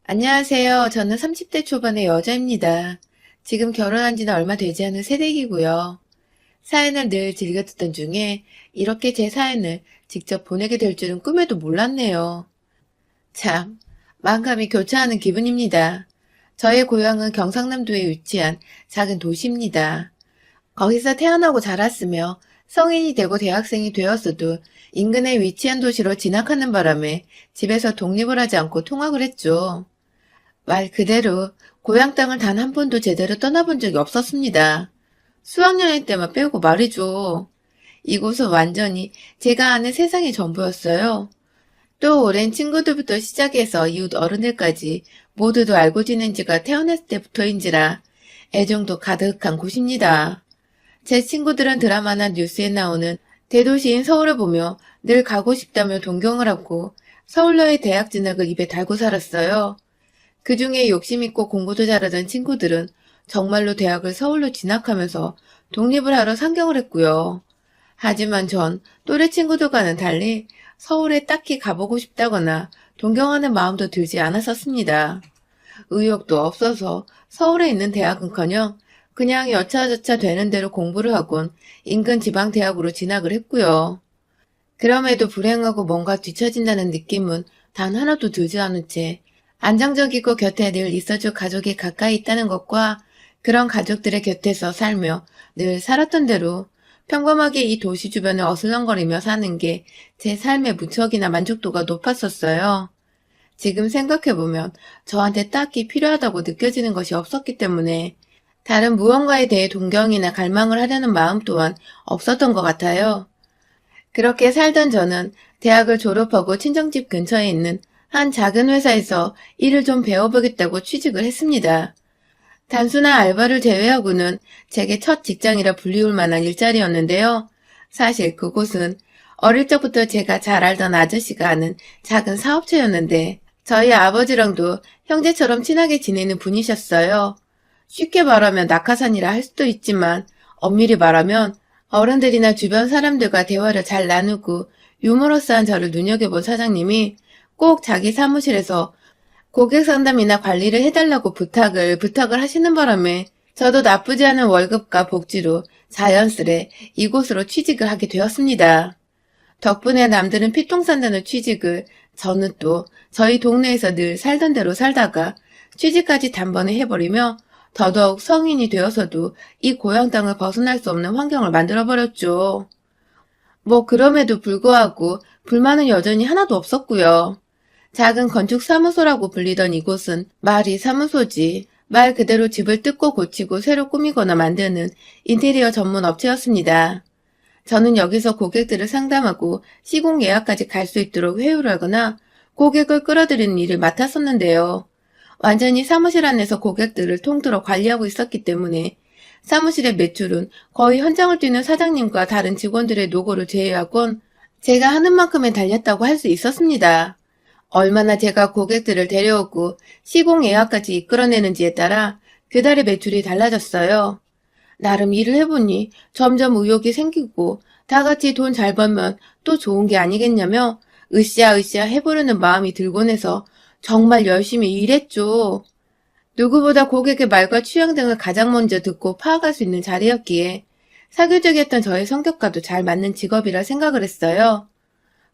안녕하세요. 저는 30대 초반의 여자입니다. 지금 결혼한 지는 얼마 되지 않은 새댁이고요. 사연을 늘 즐겨 듣던 중에 이렇게 제 사연을 직접 보내게 될 줄은 꿈에도 몰랐네요. 참, 만감이 교차하는 기분입니다. 저의 고향은 경상남도에 위치한 작은 도시입니다. 거기서 태어나고 자랐으며 성인이 되고 대학생이 되었어도 인근에 위치한 도시로 진학하는 바람에 집에서 독립을 하지 않고 통학을 했죠. 말 그대로 고향 땅을 단 한 번도 제대로 떠나본 적이 없었습니다. 수학여행 때만 빼고 말이죠. 이곳은 완전히 제가 아는 세상의 전부였어요. 또 오랜 친구들부터 시작해서 이웃 어른들까지 모두도 알고 지낸 지가 태어났을 때부터인지라 애정도 가득한 곳입니다. 제 친구들은 드라마나 뉴스에 나오는 대도시인 서울을 보며 늘 가고 싶다며 동경을 하고 서울로의 대학 진학을 입에 달고 살았어요. 그중에 욕심있고 공부도 잘하던 친구들은 정말로 대학을 서울로 진학하면서 독립을 하러 상경을 했고요. 하지만 전 또래 친구들과는 달리 서울에 딱히 가보고 싶다거나 동경하는 마음도 들지 않았었습니다. 의욕도 없어서 서울에 있는 대학은커녕 그냥 여차저차 되는 대로 공부를 하곤 인근 지방대학으로 진학을 했고요. 그럼에도 불행하고 뭔가 뒤처진다는 느낌은 단 하나도 들지 않은 채 안정적이고 곁에 늘 있어줄 가족이 가까이 있다는 것과 그런 가족들의 곁에서 살며 늘 살았던 대로 평범하게 이 도시 주변을 어슬렁거리며 사는 게 제 삶의 무척이나 만족도가 높았었어요. 지금 생각해보면 저한테 딱히 필요하다고 느껴지는 것이 없었기 때문에 다른 무언가에 대해 동경이나 갈망을 하려는 마음 또한 없었던 것 같아요. 그렇게 살던 저는 대학을 졸업하고 친정집 근처에 있는 한 작은 회사에서 일을 좀 배워보겠다고 취직을 했습니다. 단순한 알바를 제외하고는 제게 첫 직장이라 불리울 만한 일자리였는데요. 사실 그곳은 어릴 적부터 제가 잘 알던 아저씨가 하는 작은 사업체였는데 저희 아버지랑도 형제처럼 친하게 지내는 분이셨어요. 쉽게 말하면 낙하산이라 할 수도 있지만 엄밀히 말하면 어른들이나 주변 사람들과 대화를 잘 나누고 유머러스한 저를 눈여겨본 사장님이 꼭 자기 사무실에서 고객 상담이나 관리를 해달라고 부탁을 하시는 바람에 저도 나쁘지 않은 월급과 복지로 자연스레 이곳으로 취직을 하게 되었습니다. 덕분에 남들은 피똥 산다는 취직을 저는 또 저희 동네에서 늘 살던 대로 살다가 취직까지 단번에 해버리며 더더욱 성인이 되어서도 이 고향 땅을 벗어날 수 없는 환경을 만들어버렸죠. 뭐 그럼에도 불구하고 불만은 여전히 하나도 없었고요. 작은 건축사무소라고 불리던 이곳은 말이 사무소지 말 그대로 집을 뜯고 고치고 새로 꾸미거나 만드는 인테리어 전문 업체였습니다. 저는 여기서 고객들을 상담하고 시공 예약까지 갈 수 있도록 회유를 하거나 고객을 끌어들이는 일을 맡았었는데요. 완전히 사무실 안에서 고객들을 통틀어 관리하고 있었기 때문에 사무실의 매출은 거의 현장을 뛰는 사장님과 다른 직원들의 노고를 제외하곤 제가 하는 만큼에 달렸다고 할 수 있었습니다. 얼마나 제가 고객들을 데려오고 시공 예약까지 이끌어내는지에 따라 그달의 매출이 달라졌어요. 나름 일을 해보니 점점 의욕이 생기고 다 같이 돈 잘 벌면 또 좋은 게 아니겠냐며 으쌰으쌰 해보려는 마음이 들곤 해서 정말 열심히 일했죠. 누구보다 고객의 말과 취향 등을 가장 먼저 듣고 파악할 수 있는 자리였기에 사교적이었던 저의 성격과도 잘 맞는 직업이라 생각을 했어요.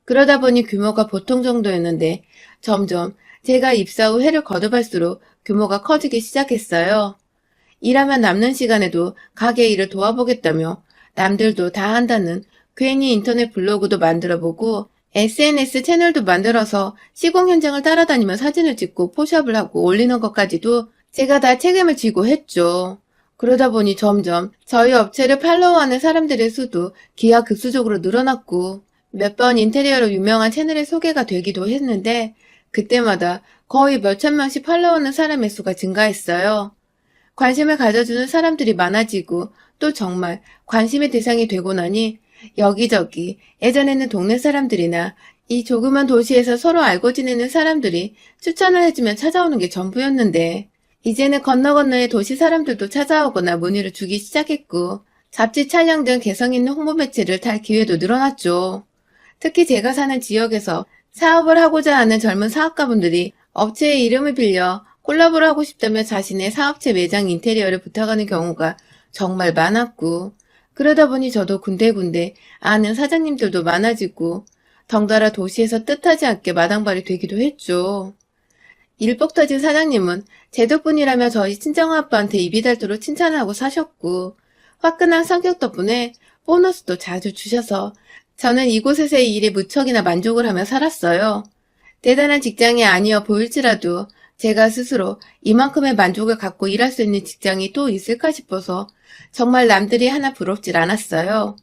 그러다 보니 규모가 보통 정도였는데 점점 제가 입사 후 해를 거듭할수록 규모가 커지기 시작했어요. 일하면 남는 시간에도 가게 일을 도와보겠다며 남들도 다 한다는 괜히 인터넷 블로그도 만들어보고 SNS 채널도 만들어서 시공 현장을 따라다니며 사진을 찍고 포샵을 하고 올리는 것까지도 제가 다 책임을 지고 했죠. 그러다 보니 점점 저희 업체를 팔로우하는 사람들의 수도 기하급수적으로 늘어났고 몇 번 인테리어로 유명한 채널에 소개가 되기도 했는데 그때마다 거의 몇천 명씩 팔로우하는 사람의 수가 증가했어요. 관심을 가져주는 사람들이 많아지고 또 정말 관심의 대상이 되고 나니 여기저기 예전에는 동네 사람들이나 이 조그만 도시에서 서로 알고 지내는 사람들이 추천을 해주면 찾아오는 게 전부였는데 이제는 건너건너의 도시 사람들도 찾아오거나 문의를 주기 시작했고 잡지 촬영 등 개성 있는 홍보 매체를 탈 기회도 늘어났죠. 특히 제가 사는 지역에서 사업을 하고자 하는 젊은 사업가분들이 업체의 이름을 빌려 콜라보를 하고 싶다며 자신의 사업체 매장 인테리어를 부탁하는 경우가 정말 많았고, 그러다 보니 저도 군데군데 아는 사장님들도 많아지고, 덩달아 도시에서 뜻하지 않게 마당발이 되기도 했죠. 일복 터진 사장님은 제 덕분이라며 저희 친정아빠한테 입이 닳도록 칭찬하고 사셨고, 화끈한 성격 덕분에 보너스도 자주 주셔서 저는 이곳에서의 일에 무척이나 만족을 하며 살았어요. 대단한 직장이 아니어 보일지라도 제가 스스로 이만큼의 만족을 갖고 일할 수 있는 직장이 또 있을까 싶어서 정말 남들이 하나 부럽질 않았어요.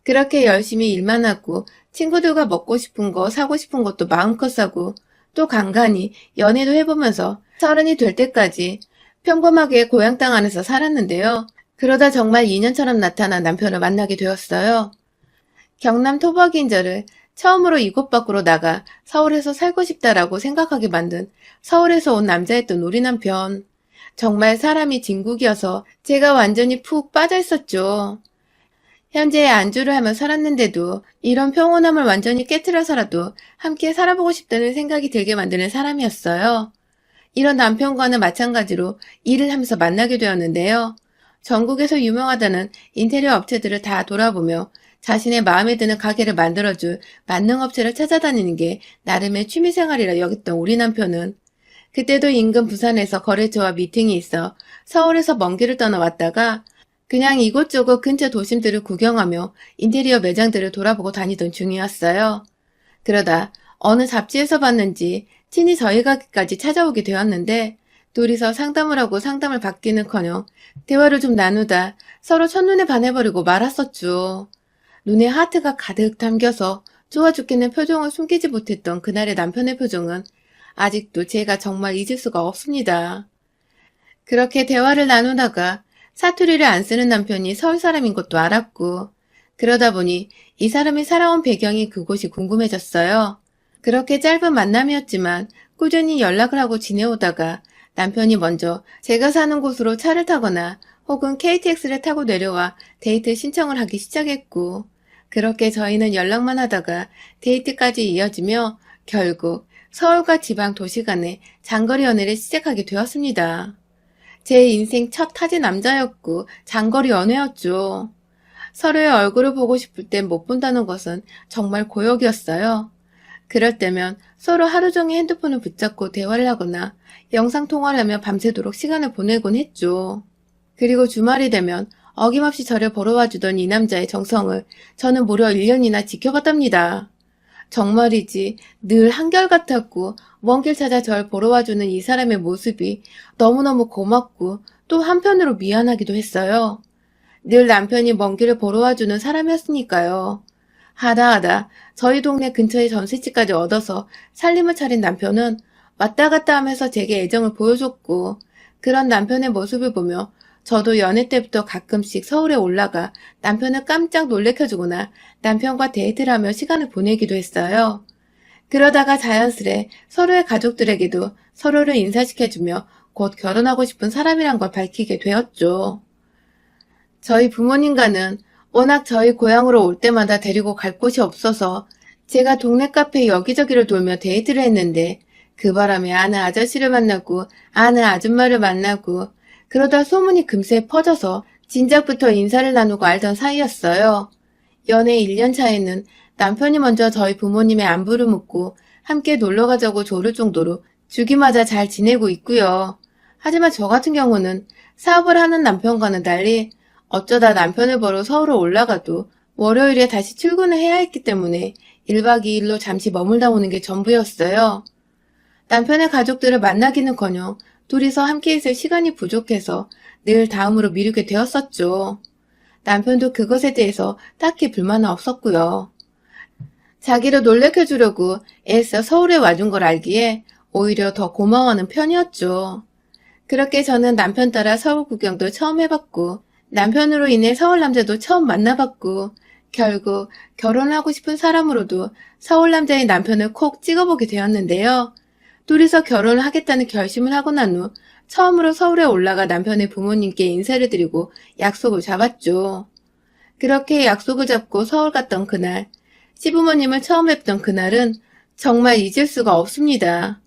그렇게 열심히 일만 하고 친구들과 먹고 싶은 거 사고 싶은 것도 마음껏 사고 또 간간히 연애도 해보면서 30이 될 때까지 평범하게 고향 땅 안에서 살았는데요. 그러다 정말 인연처럼 나타난 남편을 만나게 되었어요. 경남 토박이인 저를 처음으로 이곳 밖으로 나가 서울에서 살고 싶다라고 생각하게 만든 서울에서 온 남자였던 우리 남편. 정말 사람이 진국이어서 제가 완전히 푹 빠져 있었죠. 현재 안주를 하며 살았는데도 이런 평온함을 완전히 깨트려서라도 함께 살아보고 싶다는 생각이 들게 만드는 사람이었어요. 이런 남편과는 마찬가지로 일을 하면서 만나게 되었는데요. 전국에서 유명하다는 인테리어 업체들을 다 돌아보며 자신의 마음에 드는 가게를 만들어줄 만능 업체를 찾아다니는 게 나름의 취미생활이라 여겼던 우리 남편은 그때도 인근 부산에서 거래처와 미팅이 있어 서울에서 먼 길을 떠나왔다가 그냥 이곳저곳 근처 도심들을 구경하며 인테리어 매장들을 돌아보고 다니던 중이었어요. 그러다 어느 잡지에서 봤는지 친히 저희 가게까지 찾아오게 되었는데 둘이서 상담을 하고 상담을 받기는커녕 대화를 좀 나누다 서로 첫눈에 반해버리고 말았었죠. 눈에 하트가 가득 담겨서 좋아 죽겠는 표정을 숨기지 못했던 그날의 남편의 표정은 아직도 제가 정말 잊을 수가 없습니다. 그렇게 대화를 나누다가 사투리를 안 쓰는 남편이 서울 사람인 것도 알았고, 그러다 보니 이 사람이 살아온 배경이 그곳이 궁금해졌어요. 그렇게 짧은 만남이었지만 꾸준히 연락을 하고 지내오다가 남편이 먼저 제가 사는 곳으로 차를 타거나 혹은 KTX를 타고 내려와 데이트 신청을 하기 시작했고, 그렇게 저희는 연락만 하다가 데이트까지 이어지며 결국 서울과 지방 도시 간의 장거리 연애를 시작하게 되었습니다. 제 인생 첫 타지 남자였고 장거리 연애였죠. 서로의 얼굴을 보고 싶을 땐 못 본다는 것은 정말 고역이었어요. 그럴 때면 서로 하루 종일 핸드폰을 붙잡고 대화를 하거나 영상통화를 하며 밤새도록 시간을 보내곤 했죠. 그리고 주말이 되면 어김없이 저를 보러 와주던 이 남자의 정성을 저는 무려 1년이나 지켜봤답니다. 정말이지 늘 한결같았고 먼 길 찾아 절 보러 와주는 이 사람의 모습이 너무너무 고맙고 또 한편으로 미안하기도 했어요. 늘 남편이 먼 길을 보러 와주는 사람이었으니까요. 하다하다 저희 동네 근처의 전셋집까지 얻어서 살림을 차린 남편은 왔다 갔다 하면서 제게 애정을 보여줬고 그런 남편의 모습을 보며 저도 연애 때부터 가끔씩 서울에 올라가 남편을 깜짝 놀래켜주거나 남편과 데이트를 하며 시간을 보내기도 했어요. 그러다가 자연스레 서로의 가족들에게도 서로를 인사시켜주며 곧 결혼하고 싶은 사람이란 걸 밝히게 되었죠. 저희 부모님과는 워낙 저희 고향으로 올 때마다 데리고 갈 곳이 없어서 제가 동네 카페 여기저기를 돌며 데이트를 했는데 그 바람에 아는 아저씨를 만나고 아는 아줌마를 만나고 그러다 소문이 금세 퍼져서 진작부터 인사를 나누고 알던 사이였어요. 연애 1년 차에는 남편이 먼저 저희 부모님의 안부를 묻고 함께 놀러 가자고 조를 정도로 주기마다 잘 지내고 있고요. 하지만 저 같은 경우는 사업을 하는 남편과는 달리 어쩌다 남편을 보러 서울에 올라가도 월요일에 다시 출근을 해야 했기 때문에 1박 2일로 잠시 머물다 오는 게 전부였어요. 남편의 가족들을 만나기는커녕 둘이서 함께 있을 시간이 부족해서 늘 다음으로 미루게 되었었죠. 남편도 그것에 대해서 딱히 불만은 없었고요. 자기를 놀래켜주려고 애써 서울에 와준 걸 알기에 오히려 더 고마워하는 편이었죠. 그렇게 저는 남편 따라 서울 구경도 처음 해봤고 남편으로 인해 서울 남자도 처음 만나봤고 결국 결혼하고 싶은 사람으로도 서울 남자의 남편을 콕 찍어보게 되었는데요. 둘이서 결혼을 하겠다는 결심을 하고 난 후 처음으로 서울에 올라가 남편의 부모님께 인사를 드리고 약속을 잡았죠. 그렇게 약속을 잡고 서울 갔던 그날, 시부모님을 처음 뵙던 그날은 정말 잊을 수가 없습니다.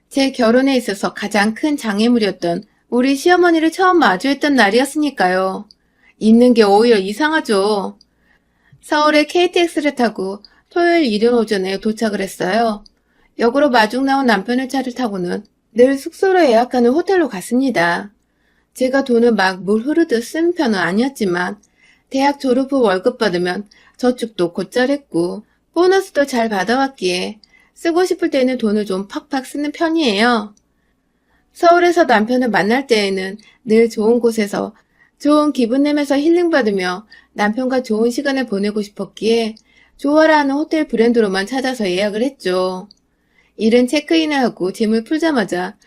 제 결혼에 있어서 가장 큰 장애물이었던 우리 시어머니를 처음 마주했던 날이었으니까요. 있는 게 오히려 이상하죠. 서울에 KTX를 타고 토요일 이른 오전에 도착을 했어요. 역으로 마중 나온 남편의 차를 타고는 늘 숙소로 예약하는 호텔로 갔습니다. 제가 돈을 막 물 흐르듯 쓰는 편은 아니었지만 대학 졸업 후 월급 받으면 저축도 곧잘 했고 보너스도 잘 받아왔기에 쓰고 싶을 때는 돈을 좀 팍팍 쓰는 편이에요. 서울에서 남편을 만날 때에는 늘 좋은 곳에서 좋은 기분 내면서 힐링받으며 남편과 좋은 시간을 보내고 싶었기에 좋아라 하는 호텔 브랜드로만 찾아서 예약을 했죠. 이른 체크인을 하고 짐을 풀자마자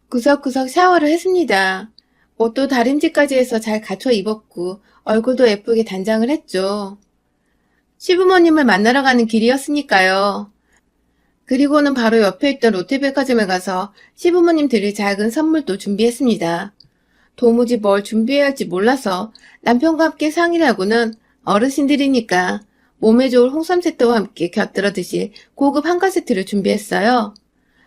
구석구석 샤워를 했습니다. 옷도 다림질까지 해서 잘 갖춰 입었고 얼굴도 예쁘게 단장을 했죠. 시부모님을 만나러 가는 길이었으니까요. 그리고는 바로 옆에 있던 롯데백화점에 가서 시부모님 드릴 작은 선물도 준비했습니다. 도무지 뭘 준비해야 할지 몰라서 남편과 함께 상의를 하고는 어르신들이니까 몸에 좋을 홍삼 세트와 함께 곁들여 드실 고급 한가 세트를 준비했어요.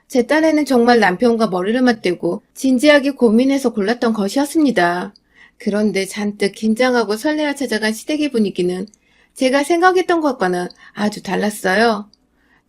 제 딴에는 정말 남편과 머리를 맞대고 진지하게 고민해서 골랐던 것이었습니다. 그런데 잔뜩 긴장하고 설레어 찾아간 시댁의 분위기는 제가 생각했던 것과는 아주 달랐어요.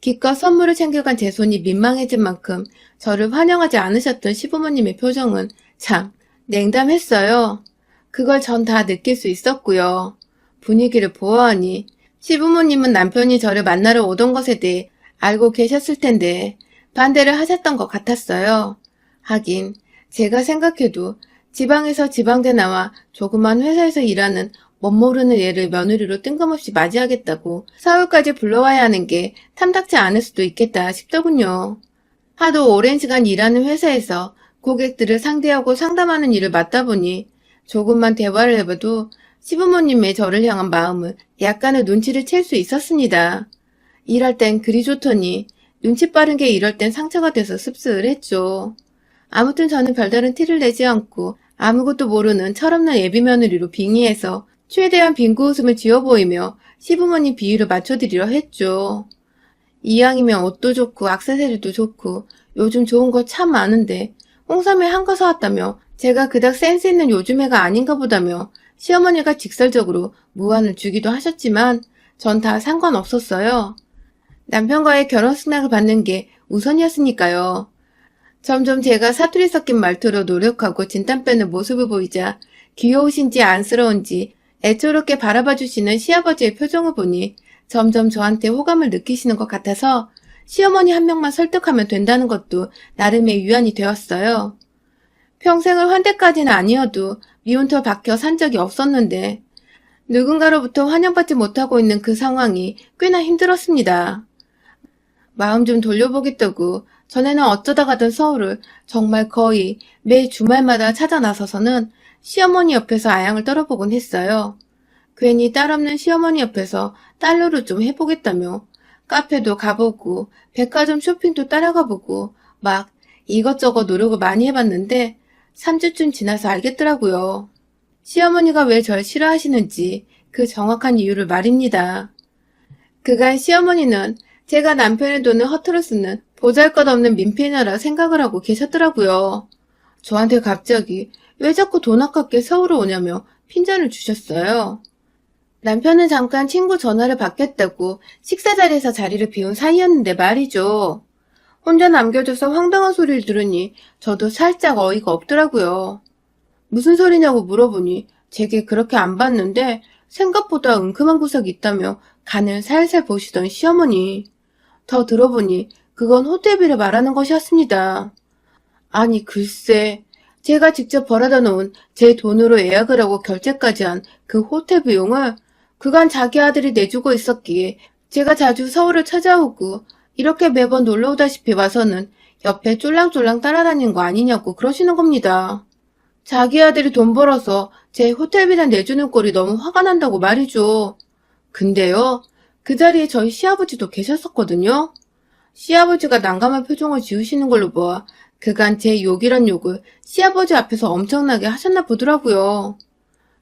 기껏 선물을 챙겨간 제 손이 민망해진 만큼 저를 환영하지 않으셨던 시부모님의 표정은 참 냉담했어요. 그걸 전 다 느낄 수 있었고요. 분위기를 보아하니 시부모님은 남편이 저를 만나러 오던 것에 대해 알고 계셨을 텐데 반대를 하셨던 것 같았어요. 하긴 제가 생각해도 지방에서 지방대 나와 조그만 회사에서 일하는 멋모르는 애를 며느리로 뜬금없이 맞이하겠다고 서울까지 불러와야 하는 게 탐탁지 않을 수도 있겠다 싶더군요. 하도 오랜 시간 일하는 회사에서 고객들을 상대하고 상담하는 일을 맡다 보니 조금만 대화를 해봐도 시부모님의 저를 향한 마음을 약간의 눈치를 챌 수 있었습니다. 일할 땐 그리 좋더니 눈치 빠른 게 이럴 땐 상처가 돼서 씁쓸했죠. 아무튼 저는 별다른 티를 내지 않고 아무것도 모르는 철없는 예비 며느리로 빙의해서 최대한 빙고 웃음을 지어 보이며 시부모님 비위를 맞춰드리려 했죠. 이왕이면 옷도 좋고 액세서리도 좋고 요즘 좋은 거 참 많은데 홍삼에 한거 사왔다며 제가 그닥 센스 있는 요즘 애가 아닌가 보다며 시어머니가 직설적으로 무안을 주기도 하셨지만 전 다 상관없었어요. 남편과의 결혼 승낙을 받는 게 우선이었으니까요. 점점 제가 사투리 섞인 말투로 노력하고 진땀 빼는 모습을 보이자 귀여우신지 안쓰러운지 애초롭게 바라봐 주시는 시아버지의 표정을 보니 점점 저한테 호감을 느끼시는 것 같아서 시어머니 한 명만 설득하면 된다는 것도 나름의 위안이 되었어요. 평생을 환대까지는 아니어도 미운털 박혀 산 적이 없었는데 누군가로부터 환영받지 못하고 있는 그 상황이 꽤나 힘들었습니다. 마음 좀 돌려보겠다고 전에는 어쩌다 가던 서울을 정말 거의 매 주말마다 찾아 나서서는 시어머니 옆에서 아양을 떨어보곤 했어요. 괜히 딸 없는 시어머니 옆에서 딸로를 좀 해보겠다며 카페도 가보고 백화점 쇼핑도 따라가보고 막 이것저것 노력을 많이 해봤는데 3주쯤 지나서 알겠더라고요. 시어머니가 왜 절 싫어하시는지 그 정확한 이유를 말입니다. 그간 시어머니는 제가 남편의 돈을 허투루 쓰는 보잘것없는 민폐녀라 생각을 하고 계셨더라고요. 저한테 갑자기 왜 자꾸 돈 아깝게 서울에 오냐며 핀잔을 주셨어요. 남편은 잠깐 친구 전화를 받겠다고 식사 자리에서 자리를 비운 사이였는데 말이죠. 혼자 남겨줘서 황당한 소리를 들으니 저도 살짝 어이가 없더라고요. 무슨 소리냐고 물어보니 제게 그렇게 안 봤는데 생각보다 은큼한 구석이 있다며 간을 살살 보시던 시어머니. 더 들어보니 그건 호텔비를 말하는 것이었습니다. 아니 글쎄, 제가 직접 벌어다 놓은 제 돈으로 예약을 하고 결제까지 한 그 호텔 비용을 그간 자기 아들이 내주고 있었기에 제가 자주 서울을 찾아오고 이렇게 매번 놀러오다시피 와서는 옆에 쫄랑쫄랑 따라다니는 거 아니냐고 그러시는 겁니다. 자기 아들이 돈 벌어서 제 호텔비나 내주는 꼴이 너무 화가 난다고 말이죠. 근데요, 그 자리에 저희 시아버지도 계셨었거든요. 시아버지가 난감한 표정을 지으시는 걸로 보아 그간 제 욕이란 욕을 시아버지 앞에서 엄청나게 하셨나 보더라고요.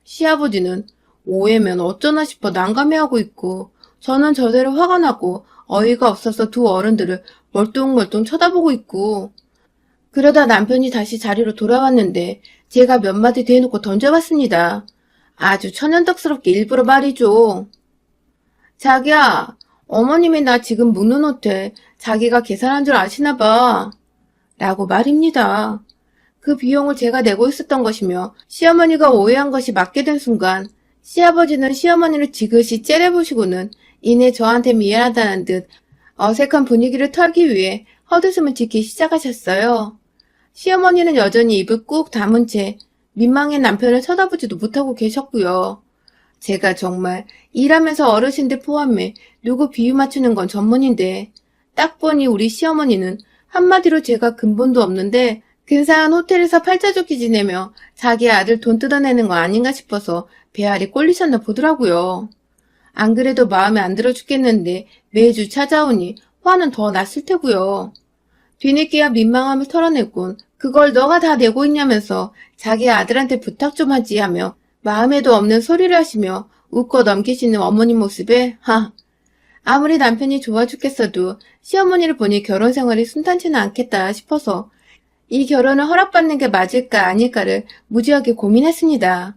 시아버지는 오해면 어쩌나 싶어 난감해하고 있고 저는 저대로 화가 나고 어이가 없어서 두 어른들을 멀뚱멀뚱 쳐다보고 있고 그러다 남편이 다시 자리로 돌아왔는데 제가 몇 마디 대놓고 던져봤습니다. 아주 천연덕스럽게 일부러 말이죠. 자기야, 어머님이 나 지금 묵는 호텔 자기가 계산한 줄 아시나 봐. 라고 말입니다. 그 비용을 제가 내고 있었던 것이며 시어머니가 오해한 것이 맞게 된 순간 시아버지는 시어머니를 지그시 째려보시고는 이내 저한테 미안하다는 듯 어색한 분위기를 털기 위해 헛웃음을 짓기 시작하셨어요. 시어머니는 여전히 입을 꾹 다문 채 민망해 남편을 쳐다보지도 못하고 계셨고요. 제가 정말 일하면서 어르신들 포함해 누구 비유 맞추는 건 전문인데 딱 보니 우리 시어머니는 한마디로 제가 근본도 없는데 근사한 호텔에서 팔자좋기 지내며 자기 아들 돈 뜯어내는 거 아닌가 싶어서 배알이 꼴리셨나 보더라고요. 안 그래도 마음에 안 들어 죽겠는데 매주 찾아오니 화는 더 났을 테고요. 뒤늦게야 민망함을 털어냈곤 그걸 너가 다 내고 있냐면서 자기 아들한테 부탁 좀 하지 하며 마음에도 없는 소리를 하시며 웃고 넘기시는 어머니 모습에 아무리 남편이 좋아 죽겠어도 시어머니를 보니 결혼 생활이 순탄치는 않겠다 싶어서 이 결혼을 허락받는 게 맞을까 아닐까를 무지하게 고민했습니다.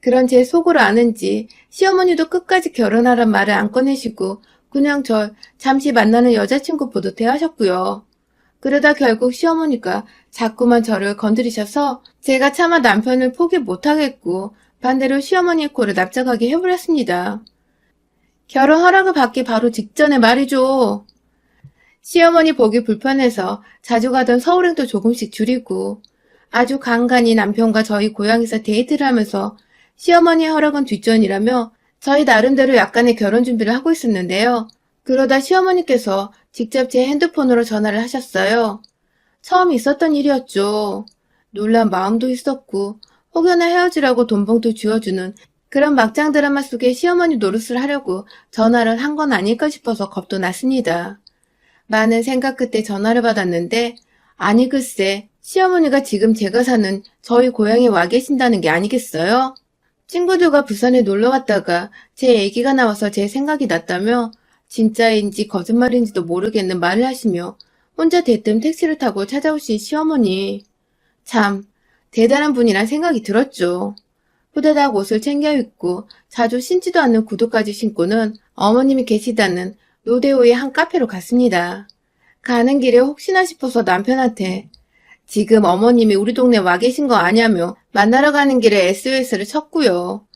그런 제 속으로 아는지 시어머니도 끝까지 결혼하란 말을 안 꺼내시고 그냥 절 잠시 만나는 여자친구 보듯 대하셨고요. 그러다 결국 시어머니가 자꾸만 저를 건드리셔서 제가 차마 남편을 포기 못하겠고 반대로 시어머니의 코를 납작하게 해버렸습니다. 결혼 허락을 받기 바로 직전에 말이죠. 시어머니 보기 불편해서 자주 가던 서울행도 조금씩 줄이고 아주 간간히 남편과 저희 고향에서 데이트를 하면서 시어머니의 허락은 뒷전이라며 저희 나름대로 약간의 결혼 준비를 하고 있었는데요. 그러다 시어머니께서 직접 제 핸드폰으로 전화를 하셨어요. 처음 있었던 일이었죠. 놀란 마음도 있었고 혹여나 헤어지라고 돈봉투 쥐어주는 그런 막장 드라마 속에 시어머니 노릇을 하려고 전화를 한 건 아닐까 싶어서 겁도 났습니다. 많은 생각 끝에 전화를 받았는데 아니 글쎄 시어머니가 지금 제가 사는 저희 고향에 와 계신다는 게 아니겠어요? 친구들과 부산에 놀러 갔다가 제 얘기가 나와서 제 생각이 났다며 진짜인지 거짓말인지도 모르겠는 말을 하시며 혼자 대뜸 택시를 타고 찾아오신 시어머니. 참 대단한 분이란 생각이 들었죠. 후다닥 옷을 챙겨 입고 자주 신지도 않는 구두까지 신고는 어머님이 계시다는 로데오의 한 카페로 갔습니다. 가는 길에 혹시나 싶어서 남편한테 지금 어머님이 우리 동네 와 계신 거 아냐며 만나러 가는 길에 SOS를 쳤고요.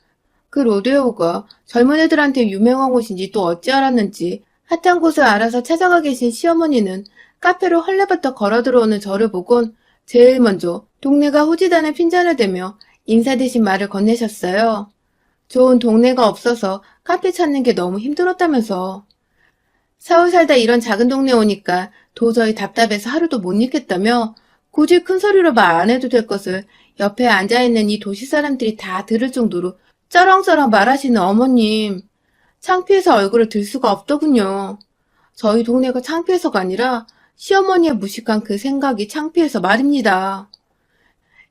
그 로데오가 젊은 애들한테 유명한 곳인지 또 어찌 알았는지 핫한 곳을 알아서 찾아가 계신 시어머니는 카페로 헐레벌떡 걸어 들어오는 저를 보곤 제일 먼저 동네가 후지단에 핀잔을 대며 인사 대신 말을 건네셨어요. 좋은 동네가 없어서 카페 찾는 게 너무 힘들었다면서. 서울 살다 이런 작은 동네 오니까 도저히 답답해서 하루도 못 있겠다며 굳이 큰 소리로 말 안 해도 될 것을 옆에 앉아있는 이 도시 사람들이 다 들을 정도로 쩌렁쩌렁 말하시는 어머님. 창피해서 얼굴을 들 수가 없더군요. 저희 동네가 창피해서가 아니라 시어머니의 무식한 그 생각이 창피해서 말입니다.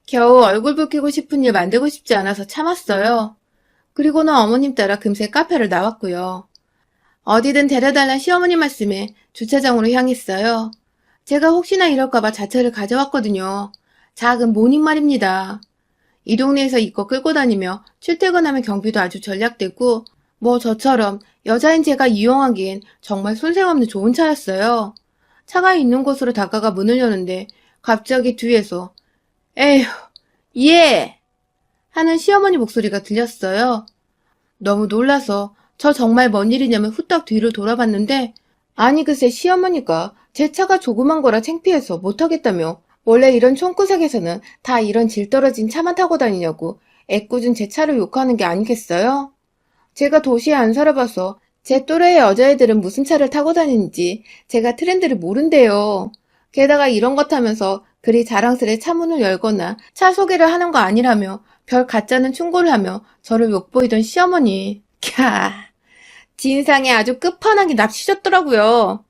겨우 얼굴 붉히고 싶은 일 만들고 싶지 않아서 참았어요. 그리고는 어머님 따라 금세 카페를 나왔고요. 어디든 데려달란 시어머니 말씀에 주차장으로 향했어요. 제가 혹시나 이럴까봐 자차를 가져왔거든요. 작은 모닝 말입니다. 이 동네에서 이거 끌고 다니며 출퇴근하면 경비도 아주 전략되고 뭐 저처럼 여자인 제가 이용하기엔 정말 손색없는 좋은 차였어요. 차가 있는 곳으로 다가가 문을 여는데 갑자기 뒤에서 에휴, 예! 하는 시어머니 목소리가 들렸어요. 너무 놀라서 저 정말 뭔 일이냐며 후딱 뒤를 돌아봤는데 아니 글쎄 시어머니가 제 차가 조그만 거라 창피해서 못하겠다며 원래 이런 촌구석에서는 다 이런 질 떨어진 차만 타고 다니냐고 애꿎은 제 차를 욕하는 게 아니겠어요? 제가 도시에 안 살아봐서 제 또래의 여자애들은 무슨 차를 타고 다니는지 제가 트렌드를 모른대요. 게다가 이런 것 타면서 그리 자랑스레 차문을 열거나 차 소개를 하는 거 아니라며 별 가짜는 충고를 하며 저를 욕보이던 시어머니. 캬, 진상에 아주 끝판왕이 납치셨더라고요.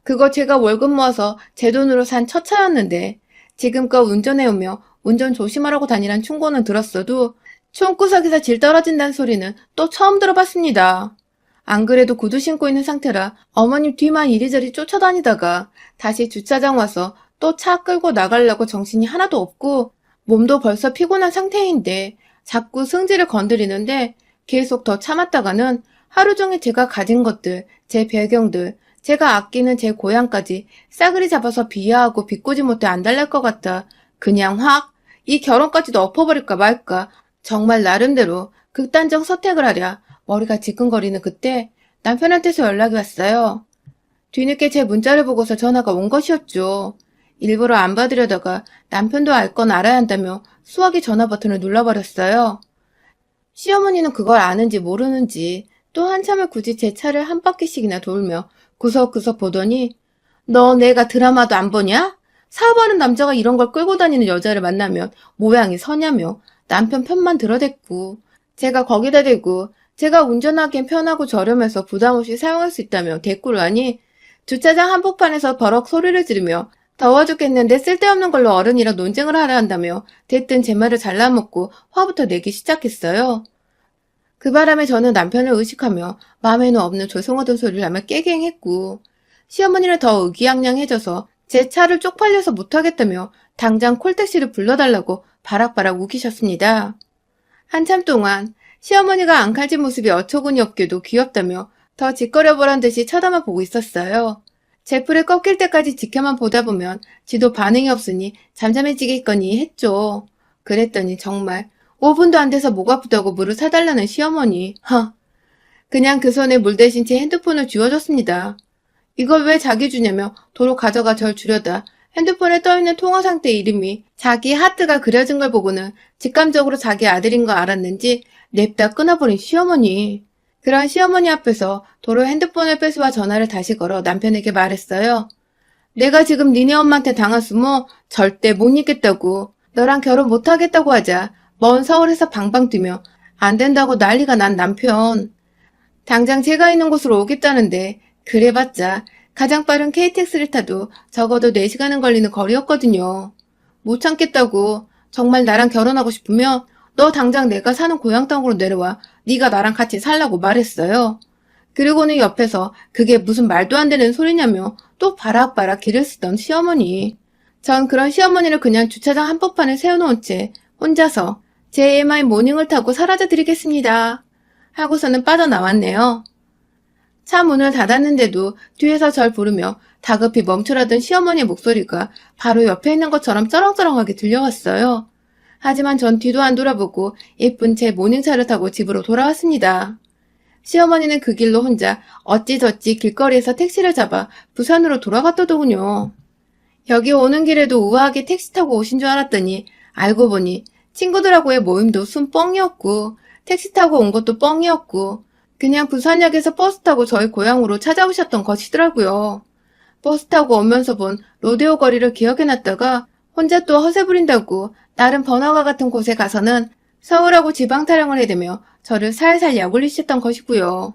그거 제가 월급 모아서 제 돈으로 산 첫 차였는데 지금껏 운전해오며 운전 조심하라고 다니란 충고는 들었어도 총구석에서 질 떨어진다는 소리는 또 처음 들어봤습니다. 안 그래도 구두 신고 있는 상태라 어머님 뒤만 이리저리 쫓아다니다가 다시 주차장 와서 또 차 끌고 나가려고 정신이 하나도 없고 몸도 벌써 피곤한 상태인데 자꾸 승질을 건드리는데 계속 더 참았다가는 하루 종일 제가 가진 것들, 제 배경들, 제가 아끼는 제 고향까지 싸그리 잡아서 비하하고 비꼬지 못해 안달날 것 같아 그냥 확 이 결혼까지도 엎어버릴까 말까 정말 나름대로 극단적 선택을 하랴 머리가 지끈거리는 그때 남편한테서 연락이 왔어요. 뒤늦게 제 문자를 보고서 전화가 온 것이었죠. 일부러 안 받으려다가 남편도 알 건 알아야 한다며 수화기 전화 버튼을 눌러버렸어요. 시어머니는 그걸 아는지 모르는지 또 한참을 굳이 제 차를 한 바퀴씩이나 돌며 구석구석 보더니 너 내가 드라마도 안 보냐? 사업하는 남자가 이런 걸 끌고 다니는 여자를 만나면 모양이 서냐며 남편 편만 들어댔고 제가 거기다 대고 제가 운전하기엔 편하고 저렴해서 부담 없이 사용할 수 있다며 대꾸를 하니 주차장 한복판에서 버럭 소리를 지르며 더워 죽겠는데 쓸데없는 걸로 어른이랑 논쟁을 하려 한다며 대뜸 제 말을 잘라먹고 화부터 내기 시작했어요. 그 바람에 저는 남편을 의식하며 마음에는 없는 조승어든 소리를 하며 깨갱했고 시어머니는 더 의기양양해져서 제 차를 쪽팔려서 못하겠다며 당장 콜택시를 불러달라고 바락바락 우기셨습니다. 한참 동안 시어머니가 앙칼진 모습이 어처구니 없게도 귀엽다며 더 짓거려보란 듯이 쳐다만 보고 있었어요. 제풀을 꺾일 때까지 지켜만 보다 보면 지도 반응이 없으니 잠잠해지겠거니 했죠. 그랬더니 정말 5분도 안 돼서 목 아프다고 물을 사달라는 시어머니. 그냥 그 손에 물 대신 제 핸드폰을 쥐어줬습니다. 이걸 왜 자기 주냐며 도로 가져가 절 주려다 핸드폰에 떠있는 통화 상태 이름이 자기 하트가 그려진 걸 보고는 직감적으로 자기 아들인 거 알았는지 냅다 끊어버린 시어머니. 그런 시어머니 앞에서 도로 핸드폰을 뺏어와 전화를 다시 걸어 남편에게 말했어요. 내가 지금 니네 엄마한테 당했으면 절대 못 잊겠다고. 너랑 결혼 못하겠다고 하자. 먼 서울에서 방방 뛰며 안 된다고 난리가 난 남편. 당장 제가 있는 곳으로 오겠다는데 그래봤자 가장 빠른 KTX를 타도 적어도 4시간은 걸리는 거리였거든요. 못 참겠다고. 정말 나랑 결혼하고 싶으면 너 당장 내가 사는 고향 땅으로 내려와 네가 나랑 같이 살라고 말했어요. 그리고는 옆에서 그게 무슨 말도 안 되는 소리냐며 또 바락바락 기를 쓰던 시어머니. 전 그런 시어머니를 그냥 주차장 한복판에 세워놓은 채 혼자서 제 AMI 모닝을 타고 사라져드리겠습니다. 하고서는 빠져나왔네요. 차 문을 닫았는데도 뒤에서 절 부르며 다급히 멈추라던 시어머니의 목소리가 바로 옆에 있는 것처럼 쩌렁쩌렁하게 들려왔어요. 하지만 전 뒤도 안 돌아보고 예쁜 제 모닝차를 타고 집으로 돌아왔습니다. 시어머니는 그 길로 혼자 어찌저찌 길거리에서 택시를 잡아 부산으로 돌아갔더더군요. 여기 오는 길에도 우아하게 택시 타고 오신 줄 알았더니 알고 보니 친구들하고의 모임도 순 뻥이었고 택시 타고 온 것도 뻥이었고 그냥 부산역에서 버스 타고 저희 고향으로 찾아오셨던 것이더라고요. 버스 타고 오면서 본 로데오 거리를 기억해놨다가 혼자 또 허세 부린다고 나름 번화가 같은 곳에 가서는 서울하고 지방 타령을 해대며 저를 살살 약올리셨던 것이고요.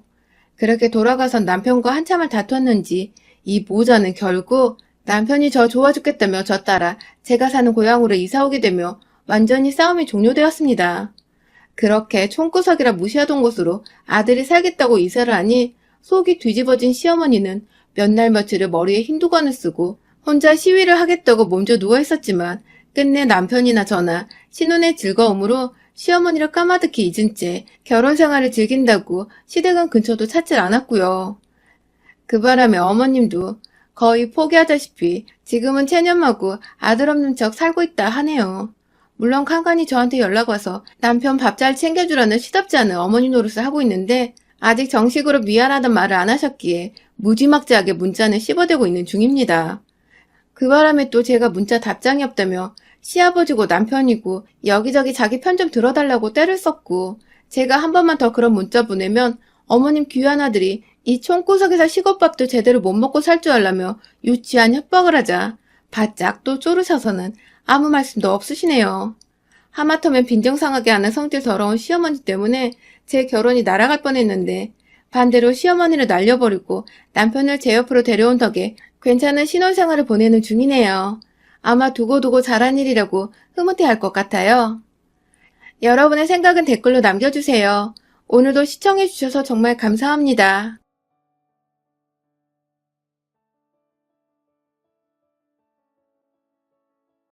그렇게 돌아가선 남편과 한참을 다퉜는지 이 모자는 결국 남편이 저 좋아 죽겠다며 저 따라 제가 사는 고향으로 이사오게 되며 완전히 싸움이 종료되었습니다. 그렇게 총구석이라 무시하던 곳으로 아들이 살겠다고 이사를 하니 속이 뒤집어진 시어머니는 몇 날 며칠을 머리에 흰두건을 쓰고 혼자 시위를 하겠다고 몸져 누워있었지만 끝내 남편이나 저나 신혼의 즐거움으로 시어머니를 까마득히 잊은 채 결혼 생활을 즐긴다고 시댁은 근처도 찾질 않았고요. 그 바람에 어머님도 거의 포기하다시피 지금은 체념하고 아들 없는 척 살고 있다 하네요. 물론 간간히 저한테 연락 와서 남편 밥 잘 챙겨주라는 시답지 않은 어머니 노릇을 하고 있는데 아직 정식으로 미안하단 말을 안 하셨기에 무지막지하게 문자는 씹어대고 있는 중입니다. 그 바람에 또 제가 문자 답장이 없다며 시아버지고 남편이고 여기저기 자기 편 좀 들어달라고 떼를 썼고 제가 한 번만 더 그런 문자 보내면 어머님 귀한 아들이 이 총구석에서 식옷밥도 제대로 못 먹고 살 줄 알라며 유치한 협박을 하자 바짝 또 쪼르셔서는 아무 말씀도 없으시네요. 하마터면 빈정상하게 하는 성질 더러운 시어머니 때문에 제 결혼이 날아갈 뻔했는데 반대로 시어머니를 날려버리고 남편을 제 옆으로 데려온 덕에 괜찮은 신혼생활을 보내는 중이네요. 아마 두고두고 잘한 일이라고 흐뭇해할 것 같아요. 여러분의 생각은 댓글로 남겨주세요. 오늘도 시청해주셔서 정말 감사합니다.